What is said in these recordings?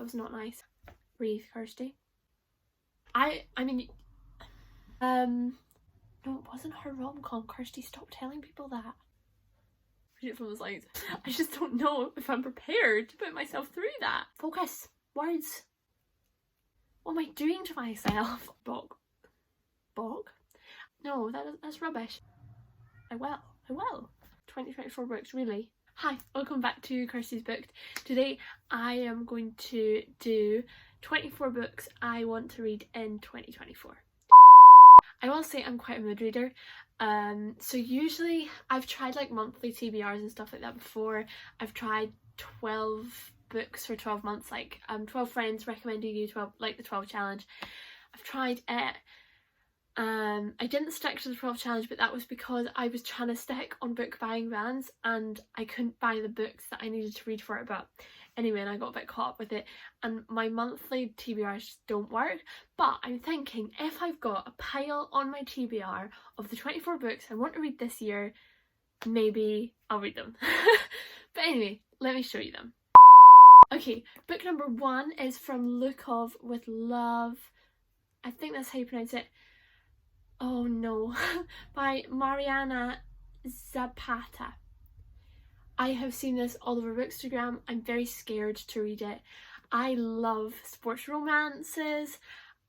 was not nice. Breathe, Kirsty. I mean, no, it wasn't her rom-com. Kirsty, stop telling people that. Read it from the slides. I just don't know if I'm prepared to put myself through that. Focus. Words. What am I doing to myself? Bog. Bog? No, that's rubbish. I will. 2024 books, really? Hi, welcome back to Kirsty's Booked. Today I am going to do 24 books I want to read in 2024. I will say I'm quite a mood reader. So usually I've tried like monthly TBRs and stuff like that before. I've tried 12 books for 12 months, like 12 friends recommending you 12, like the 12 challenge. I've tried it. I didn't stick to the 12 challenge, but that was because I was trying to stick on book buying bans and I couldn't buy the books that I needed to read for it. But anyway, and I got a bit caught up with it, and my monthly TBRs just don't work. But I'm thinking, if I've got a pile on my TBR of the 24 books I want to read this year, maybe I'll read them. But anyway, let me show you them. Okay, book number 1 is from Lukov with Love. I think that's how you pronounce it. Oh no, by Mariana Zapata. I have seen this all over Bookstagram. I'm very scared to read it. I love sports romances,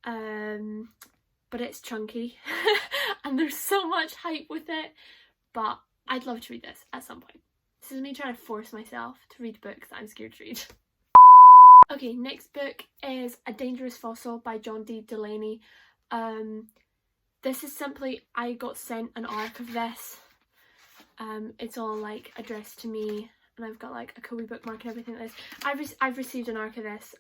but it's chunky and there's so much hype with it, but I'd love to read this at some point. This is me trying to force myself to read books that I'm scared to read. Okay, next book is A Dangerous Fossil by John D. Delaney. This is simply, I got sent an arc of this. It's all like addressed to me, and I've got like a cool bookmark and everything like this. I've received an arc of this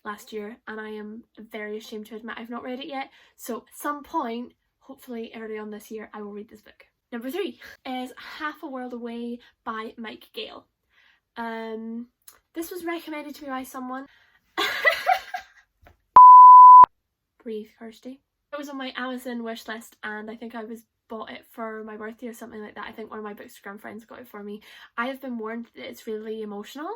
last year, and I am very ashamed to admit I've not read it yet. So at some point, hopefully early on this year, I will read this book. Number 3 is Half a World Away by Mike Gale. This was recommended to me by someone. Breathe, Kirsty. It was on my Amazon wish list, and I think I bought it for my birthday or something like that. I think one of my Bookstagram friends got it for me. I have been warned that it's really emotional,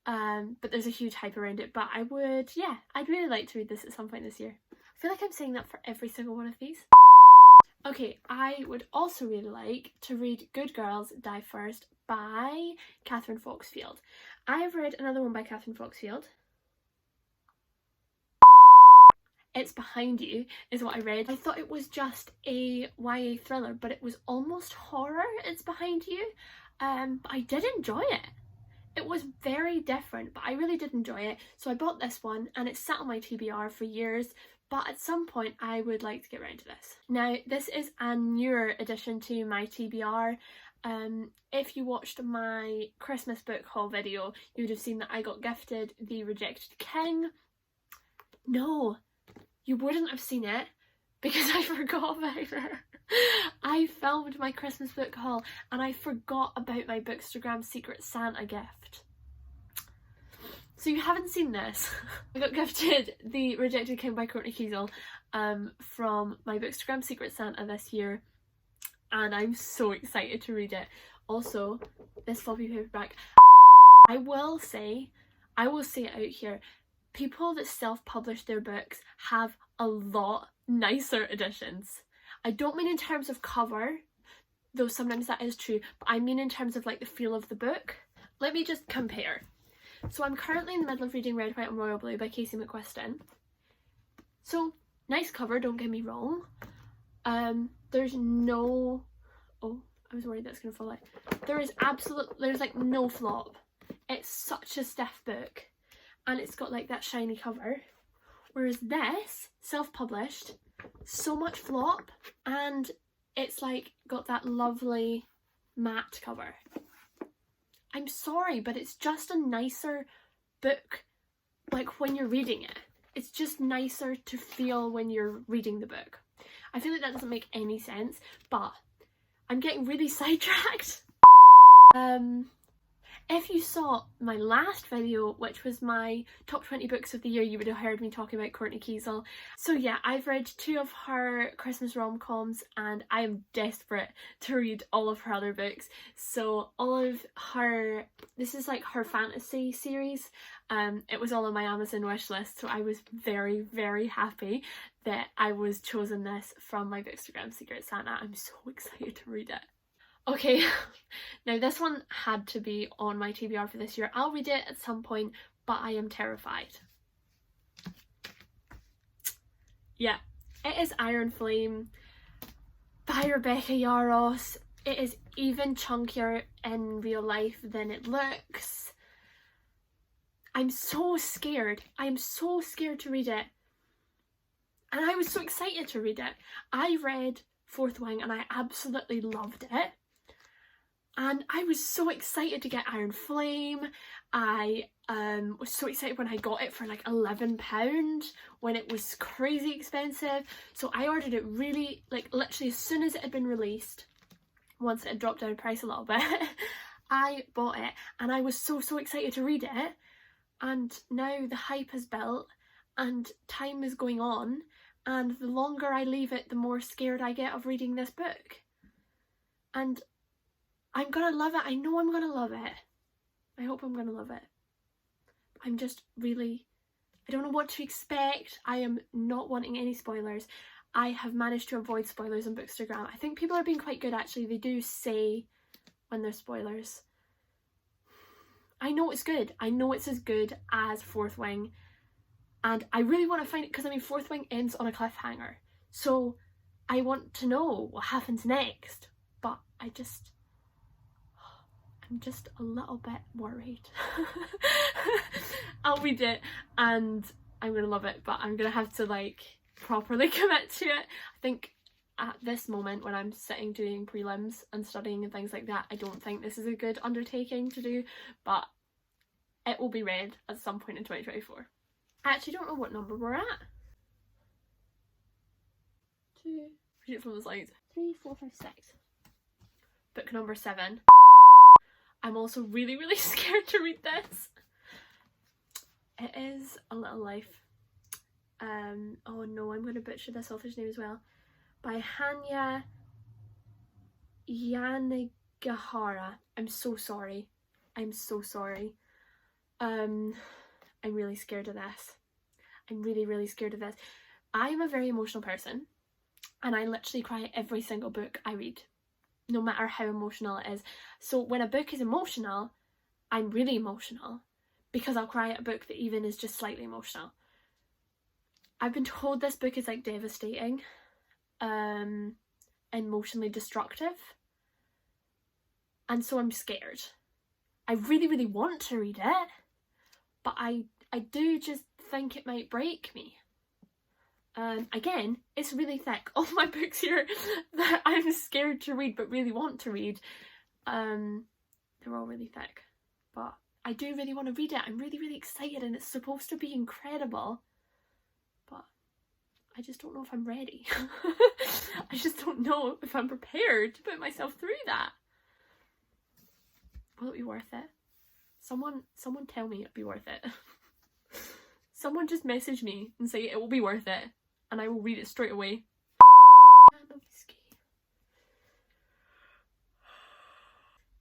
but there's a huge hype around it. But I'd really like to read this at some point this year. I feel like I'm saying that for every single one of these. Okay, I would also really like to read Good Girls Die First by Catherine Foxfield. I've read another one by Catherine Foxfield. It's Behind You is what I read. I thought it was just a YA thriller, but it was almost horror. It's Behind You. But I did enjoy it. It was very different, but I really did enjoy it. So I bought this one, and it's sat on my TBR for years, but at some point I would like to get around to this. Now, this is a newer addition to my TBR. If you watched my Christmas book haul video, you would have seen that I got gifted The Rejected King. No, you wouldn't have seen it because I forgot about it. I filmed my Christmas book haul and I forgot about my Bookstagram Secret Santa gift. So you haven't seen this. I got gifted The Rejected King by Courtney Kiesel from my Bookstagram Secret Santa this year, and I'm so excited to read it. Also, this floppy paperback. I will say it out here, people that self-publish their books have a lot nicer editions. I don't mean in terms of cover, though sometimes that is true, but I mean in terms of like the feel of the book. Let me just compare. So I'm currently in the middle of reading Red, White and Royal Blue by Casey McQuiston. So, nice cover, don't get me wrong. There's no... Oh, I was worried that's going to fall out. There's like no flop. It's such a stiff book. And it's got like that shiny cover, whereas this, self-published, so much flop, and it's like got that lovely matte cover. I'm sorry, but it's just a nicer book, like when you're reading it. It's just nicer to feel when you're reading the book. I feel like that doesn't make any sense, but I'm getting really sidetracked. If you saw my last video, which was my top 20 books of the year, you would have heard me talking about Courtney Kiesel. So yeah, I've read 2 of her Christmas rom-coms and I am desperate to read all of her other books. So all of her, this is like her fantasy series. It was all on my Amazon wish list, so I was very, very happy that I was chosen this from my Bookstagram Secret Santa. I'm so excited to read it. Okay, now this one had to be on my TBR for this year. I'll read it at some point, but I am terrified. Yeah, it is Iron Flame by Rebecca Yarros. It is even chunkier in real life than it looks. I'm so scared. I am so scared to read it. And I was so excited to read it. I read Fourth Wing and I absolutely loved it. And I was so excited to get Iron Flame. I was so excited when I got it for like £11 when it was crazy expensive. So I ordered it really, like literally as soon as it had been released, once it had dropped down in price a little bit, I bought it and I was so excited to read it. And now the hype has built and time is going on, and the longer I leave it, the more scared I get of reading this book. And I'm gonna love it. I know I'm gonna love it. I hope I'm gonna love it. I'm just really, I don't know what to expect. I am not wanting any spoilers. I have managed to avoid spoilers on Bookstagram. I think people are being quite good actually. They do say when there's spoilers. I know it's good. I know it's as good as Fourth Wing. And I really want to find it because I mean Fourth Wing ends on a cliffhanger. So I want to know what happens next. But I'm just a little bit worried. I'll read it and I'm gonna love it, but I'm gonna have to like properly commit to it. I think at this moment when I'm sitting doing prelims and studying and things like that, I don't think this is a good undertaking to do, but it will be read at some point in 2024. I actually don't know what number we're at. 2, read it from the slides. 3, 4, 5, 6. Book number 7. I'm also really scared to read this. It is A Little Life. Oh no, I'm going to butcher this author's name as well. By Hanya Yanagihara. I'm so sorry. I'm so sorry. I'm really scared of this. I'm really scared of this. I'm a very emotional person and I literally cry every single book I read, no matter how emotional it is. So when a book is emotional, I'm really emotional because I'll cry at a book that even is just slightly emotional. I've been told this book is like devastating, emotionally destructive, and so I'm scared. I really want to read it, but I do just think it might break me. Again, it's really thick. All my books here that I'm scared to read but really want to read, they're all really thick. But I do really want to read it. I'm really excited and it's supposed to be incredible. But I just don't know if I'm ready. I just don't know if I'm prepared to put myself through that. Will it be worth it? Someone tell me it'll be worth it. Someone just message me and say it will be worth it and I will read it straight away.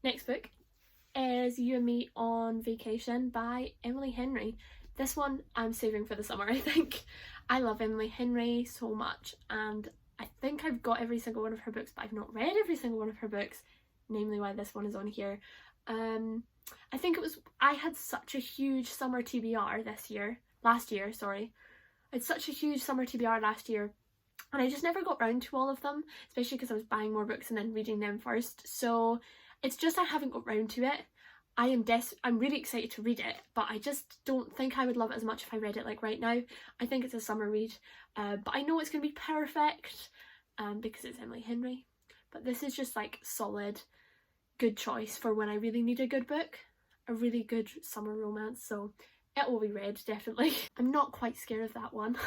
Next book is You and Me on Vacation by Emily Henry. This one I'm saving for the summer, I think. I love Emily Henry so much and I think I've got every single one of her books, but I've not read every single one of her books, namely why this one is on here. I think it was, I had such a huge summer TBR last year, sorry. I had such a huge summer TBR last year and I just never got round to all of them, especially because I was buying more books and then reading them first. So it's just I haven't got round to it. I'm really excited to read it, but I just don't think I would love it as much if I read it like right now. I think it's a summer read, but I know it's going to be perfect because it's Emily Henry. But this is just like solid, good choice for when I really need a good book, a really good summer romance, so it will be read, definitely. I'm not quite scared of that one.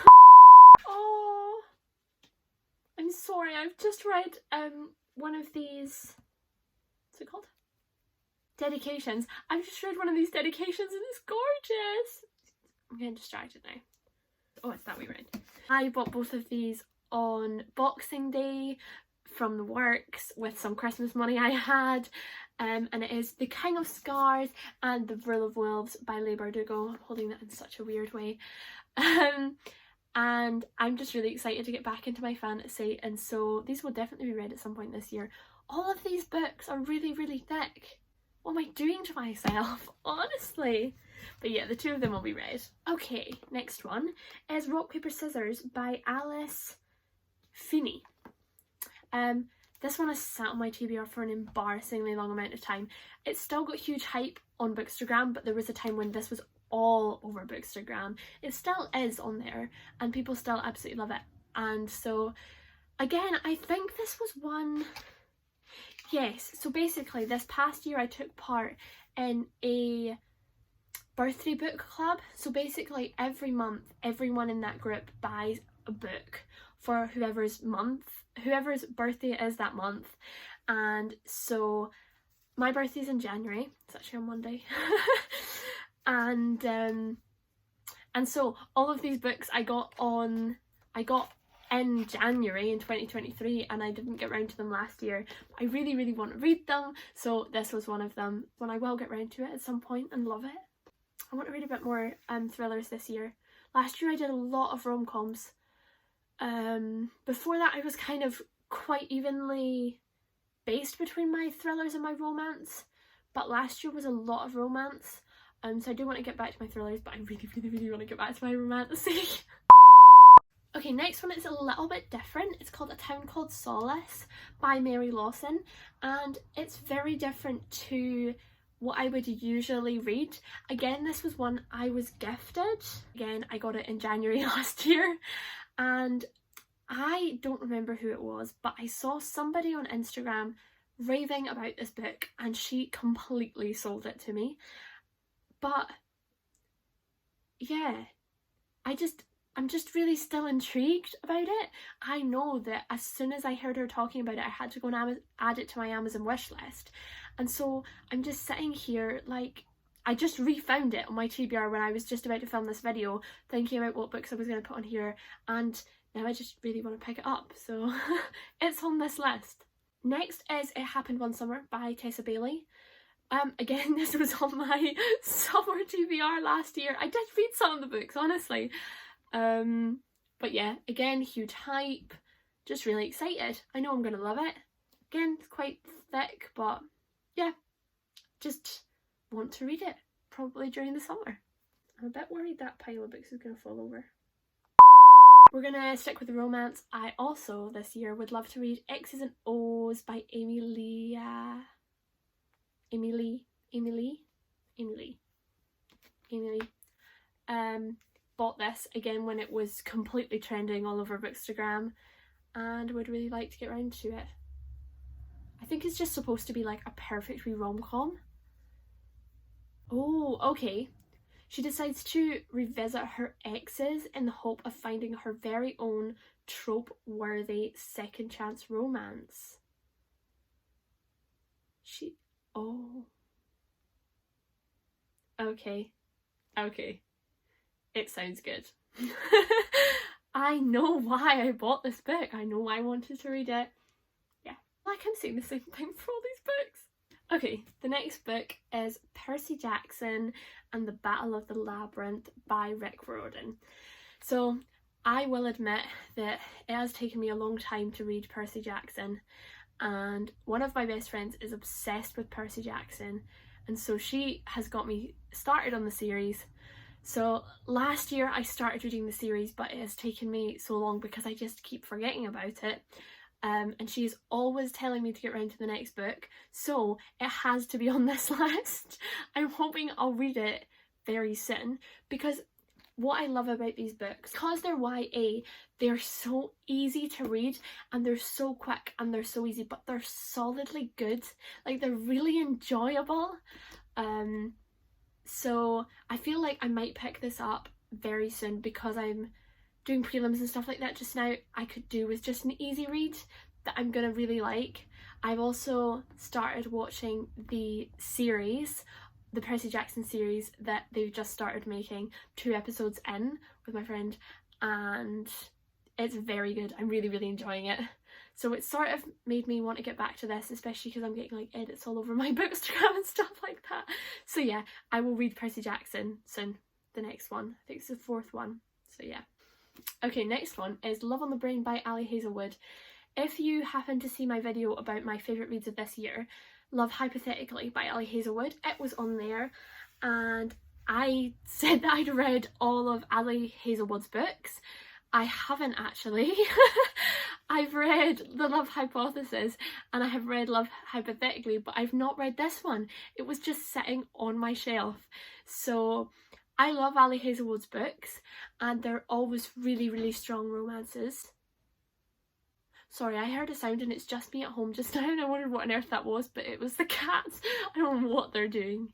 Oh, I'm sorry, I've just read one of these, what's it called? dedications. I've just read one of these dedications and it's gorgeous. I'm getting distracted now. Oh, it's that we read. I bought both of these on Boxing Day from the works with some Christmas money I had, and it is The King of Scars and The Rule of Wolves by Leigh Bardugo. I'm holding that in such a weird way. And I'm just really excited to get back into my fantasy, and so these will definitely be read at some point this year. All of these books are really, really thick. What am I doing to myself? Honestly. But yeah, the two of them will be read. Okay, next one is Rock, Paper, Scissors by Alice Feeney. This one has sat on my TBR for an embarrassingly long amount of time. It's still got huge hype on Bookstagram, but there was a time when this was all over Bookstagram. It still is on there and people still absolutely love it. And so again, I think this was one... Yes, so basically this past year I took part in a birthday book club. So basically every month everyone in that group buys a book for whoever's birthday it is that month. And so my birthday's in January, it's actually on Monday. and so all of these books I got in January in 2023, and I didn't get around to them last year. I really, really want to read them, so this was one of them. When I will get around to it at some point and love it. I want to read a bit more thrillers this year. Last year I did a lot of rom-coms. Before that I was kind of quite evenly based between my thrillers and my romance, but last year was a lot of romance. So I do want to get back to my thrillers, but I really, really, really want to get back to my romantasy. Okay, next one is a little bit different. It's called A Town Called Solace by Mary Lawson, and it's very different to what I would usually read. Again, this was one I was gifted. Again, I got it in January last year, and I don't remember who it was, but I saw somebody on Instagram raving about this book and she completely sold it to me. But yeah, I'm just really still intrigued about it. I know that as soon as I heard her talking about it, I had to go and add it to my Amazon wish list. And so I'm just sitting here like, I just refound it on my TBR when I was just about to film this video, thinking about what books I was going to put on here, and now I just really want to pick it up, so it's on this list. Next is It Happened One Summer by Tessa Bailey. Again, this was on my summer TBR last year. I did read some of the books, honestly. But yeah, again, huge hype, just really excited. I know I'm gonna love it. Again, it's quite thick, but yeah, just want to read it, probably during the summer. I'm a bit worried that pile of books is gonna fall over. We're gonna stick with the romance. I also, this year, would love to read X's and O's by Amy Lee. Bought this again when it was completely trending all over Bookstagram, and would really like to get around to it. I think it's just supposed to be like a perfect wee rom-com. Oh, okay. She decides to revisit her exes in the hope of finding her very own trope-worthy second chance romance. Oh. Okay. It sounds good. I know why I bought this book. I know why I wanted to read it. Yeah, like I'm saying the same thing for all these books. Okay, the next book is Percy Jackson and the Battle of the Labyrinth by Rick Riordan. So I will admit that it has taken me a long time to read Percy Jackson, and one of my best friends is obsessed with Percy Jackson, and so she has got me started on the series. So last year I started reading the series, but it has taken me so long because I just keep forgetting about it. And she's always telling me to get around to the next book, so it has to be on this list. I'm hoping I'll read it very soon, because what I love about these books, because they're YA, they're so easy to read and they're so quick and they're so easy, but they're solidly good. Like, they're really enjoyable. So I feel like I might pick this up very soon because I'm doing prelims and stuff like that just now. I could do with just an easy read, that I'm gonna really like. I've also started watching the series, the Percy Jackson series that they've just started making, 2 episodes in with my friend, and it's very good. I'm really, really enjoying it. So it sort of made me want to get back to this, especially because I'm getting like edits all over my Bookstagram and stuff like that. So yeah, I will read Percy Jackson soon, the next one. I think it's the 4th one. So yeah. Okay, next one is Love on the Brain by Ali Hazelwood. If you happen to see my video about my favourite reads of this year, Love Hypothetically by Ali Hazelwood, it was on there, and I said that I'd read all of Ali Hazelwood's books. I haven't actually. I've read The Love Hypothesis and I have read Love Hypothetically, but I've not read this one. It was just sitting on my shelf. So I love Ali Hazelwood's books, and they're always really, really strong romances. Sorry, I heard a sound and it's just me at home just now, and I wondered what on earth that was, but it was the cats. I don't know what they're doing.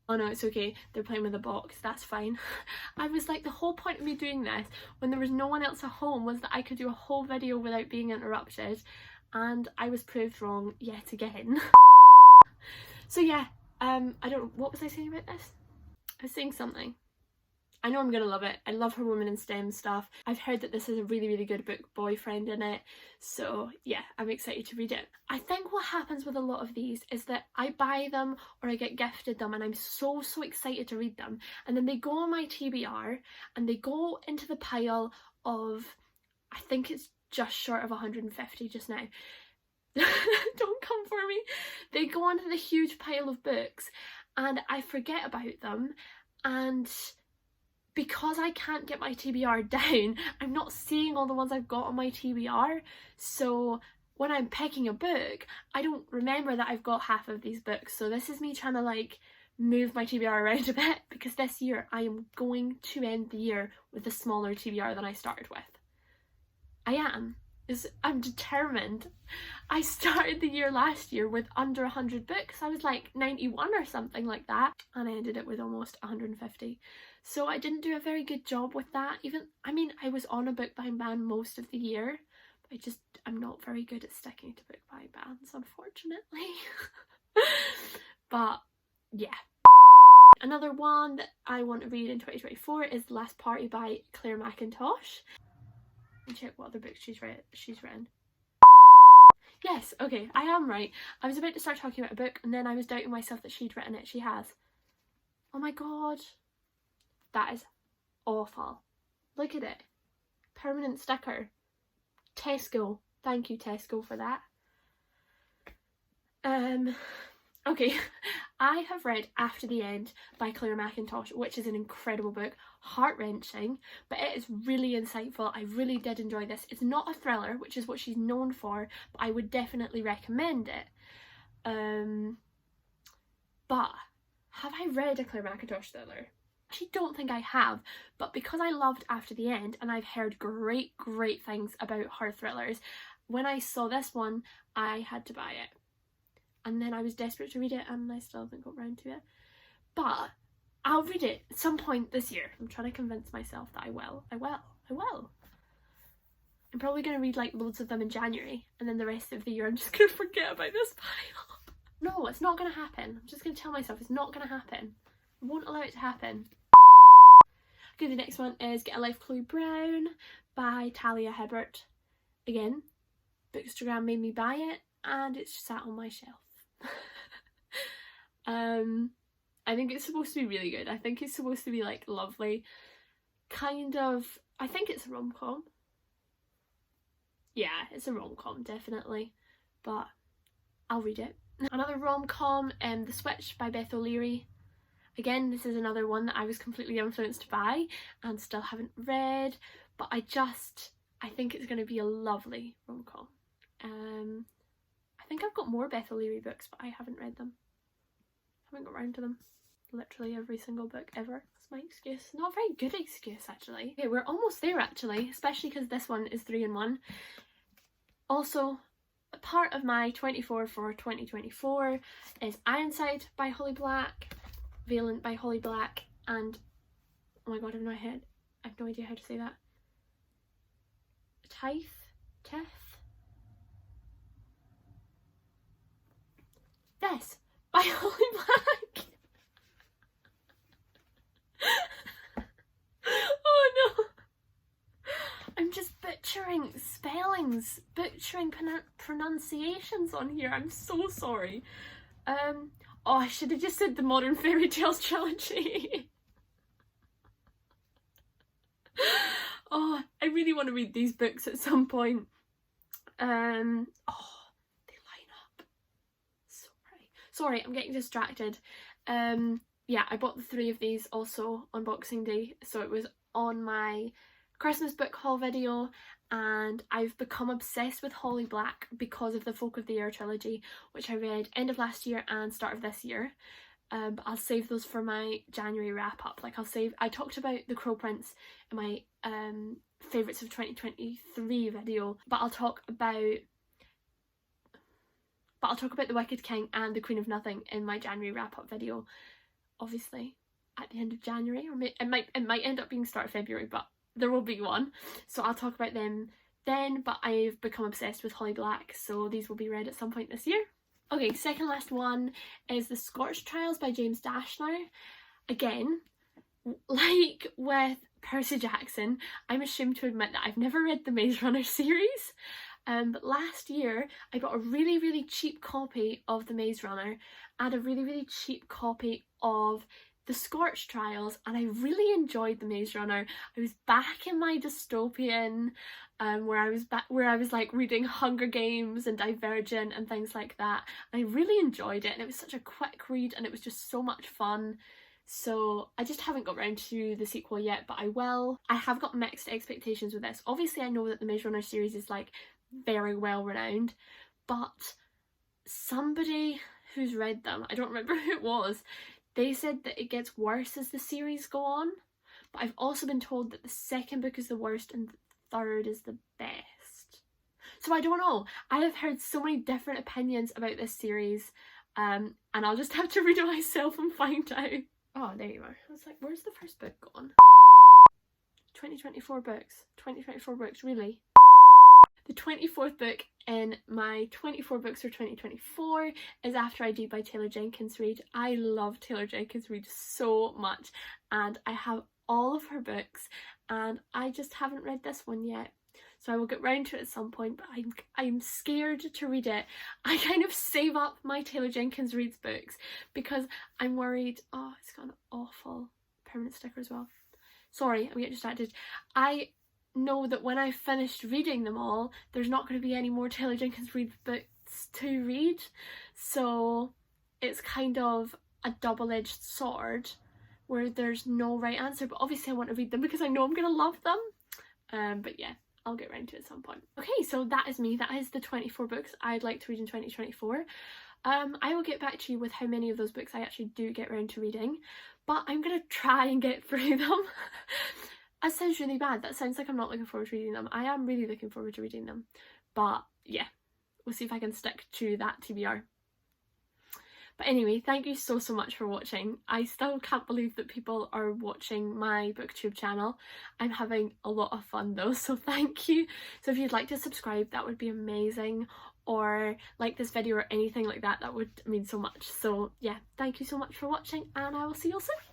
Oh no, it's okay, they're playing with a box, that's fine. I was like, the whole point of me doing this when there was no one else at home was that I could do a whole video without being interrupted, and I was proved wrong yet again. So yeah, I don't, what was I saying about this? I was saying something. I know I'm gonna love it. I love her Women in STEM stuff. I've heard that this is a really, really good book, Boyfriend in it. So yeah, I'm excited to read it. I think what happens with a lot of these is that I buy them or I get gifted them and I'm so excited to read them. And then they go on my TBR and they go into the pile of, I think it's just short of 150 just now. Don't come for me. They go onto the huge pile of books and I forget about them, and because I can't get my TBR down, I'm not seeing all the ones I've got on my TBR, so when I'm picking a book, I don't remember that I've got half of these books. So this is me trying to like move my TBR around a bit, because this year I am going to end the year with a smaller TBR than I started with. I am. I'm determined. I started the year last year with under 100 books. I was like 91 or something like that, and I ended it with almost 150. So I didn't do a very good job with that. Even, I mean, I was on a book behind ban most of the year, but I'm not very good at sticking to book behind bans, unfortunately. But yeah. Another one that I want to read in 2024 is The Last Party by Claire Mackintosh. And check what other books she's written. Yes, okay, I am right. I was about to start talking about a book and then I was doubting myself that she'd written it. She has. Oh my god. That is awful. Look at it. Permanent sticker. Tesco. Thank you, Tesco, for that. Okay, I have read After the End by Claire Mackintosh, which is an incredible book, heart-wrenching, but it is really insightful. I really did enjoy this. It's not a thriller, which is what she's known for, but I would definitely recommend it. But have I read a Claire Mackintosh thriller? I actually don't think I have, but because I loved After the End and I've heard great things about her thrillers, when I saw this one, I had to buy it. And then I was desperate to read it and I still haven't got round to it. But I'll read it at some point this year. I'm trying to convince myself that I will. I'm probably going to read like loads of them in January, and then the rest of the year I'm just going to forget about this pile. No, it's not going to happen. I'm just going to tell myself it's not going to happen. I won't allow it to happen. Okay, the next one is Get a Life, Chloe Brown by Talia Hibbert. Again, Bookstagram made me buy it and it's sat on my shelf. I think it's supposed to be really good. I think it's supposed to be like lovely, kind of, I think it's a rom-com. Yeah, it's a rom-com, definitely, but I'll read it. Another rom-com, The Switch by Beth O'Leary. Again, this is another one that I was completely influenced by and still haven't read, but I think it's going to be a lovely rom-com. I think I've got more Beth O'Leary books, but I haven't read them. I haven't got round to them. Literally every single book ever. That's my excuse. Not a very good excuse, actually. Okay, we're almost there, actually, especially because this one is 3-in-1. Also, a part of my 24 for 2024 is Ironside by Holly Black, Valent by Holly Black, and oh my god, I have no idea how to say that. Tith? This, by Holly Black. Oh no. I'm just butchering spellings, butchering pronunciations on here. I'm so sorry. Oh, I should have just said the Modern Fairy Tales trilogy. Oh, I really want to read these books at some point. Oh, they line up so pretty. Sorry, I'm getting distracted. Yeah, I bought the 3 of these also on Boxing Day, so it was on my Christmas book haul video, and I've become obsessed with Holly Black because of the Folk of the Air trilogy, which I read end of last year and start of this year. But I'll save those for my January wrap up. Like I talked about The Cruel Prince in my favourites of 2023 video, but I'll talk about The Wicked King and The Queen of Nothing in my January wrap up video, obviously at the end of January, or it might end up being start of February, but there will be one, so I'll talk about them then. But I've become obsessed with Holly Black, so these will be read at some point this year. Okay, second last one is The Scorched Trials by James Dashner. Again, like with Percy Jackson, I'm ashamed to admit that I've never read the Maze Runner series, but last year I got a really, really cheap copy of the Maze Runner and a really, really cheap copy of The Scorched Trials, and I really enjoyed the Maze Runner. I was back in my dystopian, where I was like reading Hunger Games and Divergent and things like that. I really enjoyed it, and it was such a quick read, and it was just so much fun. So I just haven't got around to the sequel yet, but I will. I have got mixed expectations with this. Obviously I know that the Maze Runner series is like very well renowned, but somebody who's read them, I don't remember who it was, they said that it gets worse as the series go on, but I've also been told that the second book is the worst and the third is the best. So I don't know. I have heard so many different opinions about this series, and I'll just have to read it myself and find out. Oh, there you are. I was like, where's the first book gone? 2024 books. 2024 books, really? The 24th book in my 24 books for 2024 is After I Do by Taylor Jenkins Reid. I love Taylor Jenkins Reid so much, and I have all of her books, and I just haven't read this one yet. So I will get round to it at some point, but I'm scared to read it. I kind of save up my Taylor Jenkins Reid's books because I'm worried. Oh, it's got an awful permanent sticker as well. Sorry, I'm getting distracted. I know that when I've finished reading them all, there's not going to be any more Taylor Jenkins Reid books to read, so it's kind of a double-edged sword where there's no right answer, but obviously I want to read them because I know I'm going to love them. But yeah, I'll get around to it at some point. Okay, so that is me. That is the 24 books I'd like to read in 2024. I will get back to you with how many of those books I actually do get around to reading, but I'm going to try and get through them. That sounds really bad. That sounds like I'm not looking forward to reading them. I am really looking forward to reading them. But yeah, we'll see if I can stick to that TBR. But anyway, thank you so much for watching. I still can't believe that people are watching my booktube channel. I'm having a lot of fun though, so thank you. So if you'd like to subscribe, that would be amazing. Or like this video or anything like that, that would mean so much. So yeah, thank you so much for watching, and I will see you all soon.